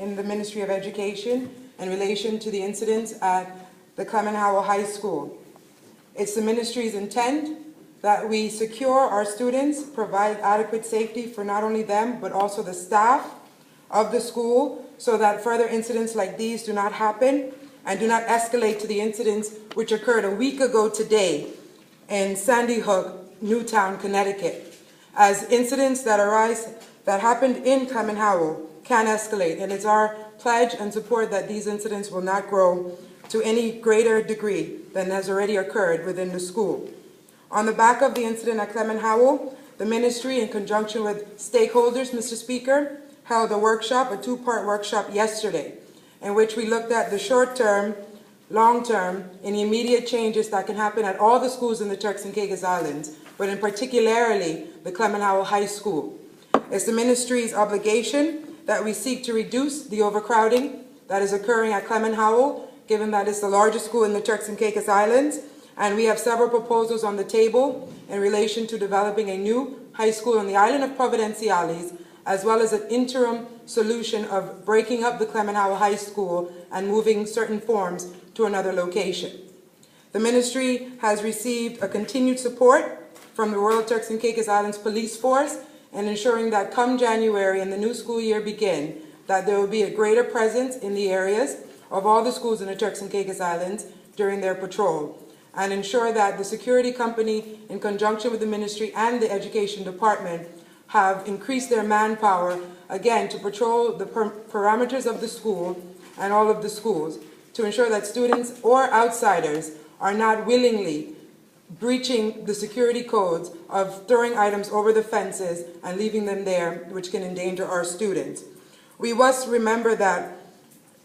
in the Ministry of Education in relation to the incidents at the Clement Howell High School. It's the ministry's intent that we secure our students, provide adequate safety for not only them, but also the staff of the school, so that further incidents like these do not happen and do not escalate to the incidents which occurred a week ago today in Sandy Hook, Newtown, Connecticut. As incidents that happened in Clement Howell can escalate, and it's our pledge and support that these incidents will not grow to any greater degree than has already occurred within the school. On the back of the incident at Clement Howell, the ministry, in conjunction with stakeholders, Mr. Speaker, held a workshop, a two-part workshop yesterday, in which we looked at the short-term, long-term, and immediate changes that can happen at all the schools in the Turks and Caicos Islands, but in particularly the Clement Howell High School. It's the ministry's obligation that we seek to reduce the overcrowding that is occurring at Clement Howell, given that it's the largest school in the Turks and Caicos Islands, and we have several proposals on the table in relation to developing a new high school on the island of Providenciales, as well as an interim solution of breaking up the Clement Howell High School and moving certain forms to another location. The ministry has received a continued support from the Royal Turks and Caicos Islands Police Force in ensuring that come January and the new school year begin, that there will be a greater presence in the areas of all the schools in the Turks and Caicos Islands during their patrol, and ensure that the security company, in conjunction with the ministry and the education department, have increased their manpower, again, to patrol the parameters of the school and all of the schools, to ensure that students or outsiders are not willingly breaching the security codes of throwing items over the fences and leaving them there, which can endanger our students. We must remember that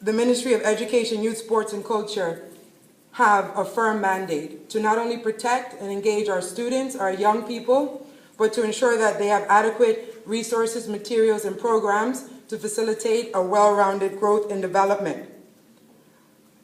the Ministry of Education, Youth, Sports, and Culture have a firm mandate to not only protect and engage our students, our young people, but to ensure that they have adequate resources, materials, and programs to facilitate a well-rounded growth and development.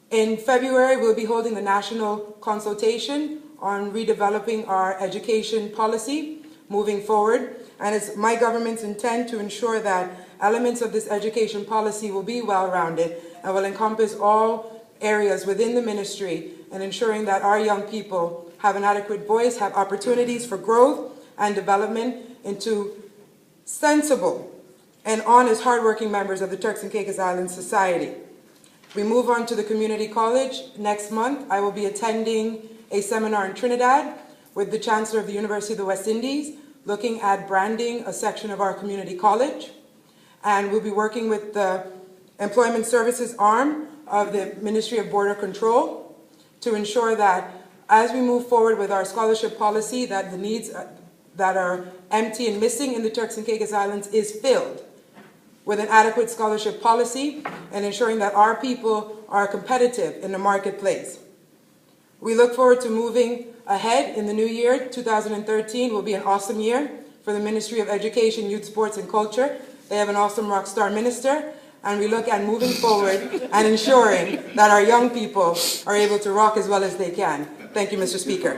In February, we'll be holding the national consultation on redeveloping our education policy moving forward, and it's my government's intent to ensure that elements of this education policy will be well-rounded and will encompass all areas within the ministry, and ensuring that our young people have an adequate voice, have opportunities for growth and development into sensible and honest, hardworking members of the Turks and Caicos Islands society. We move on to the community college. Next month, I will be attending a seminar in Trinidad with the Chancellor of the University of the West Indies, looking at branding a section of our community college. And we'll be working with the Employment Services arm of the Ministry of Border Control to ensure that as we move forward with our scholarship policy, that the needs that are empty and missing in the Turks and Caicos Islands is filled with an adequate scholarship policy, and ensuring that our people are competitive in the marketplace. We look forward to moving ahead in the new year. 2013 will be an awesome year for the Ministry of Education, Youth, Sports, and Culture. They have an awesome rock star minister, and we look at moving forward and ensuring that our young people are able to rock as well as they can. Thank you, Mr. Speaker.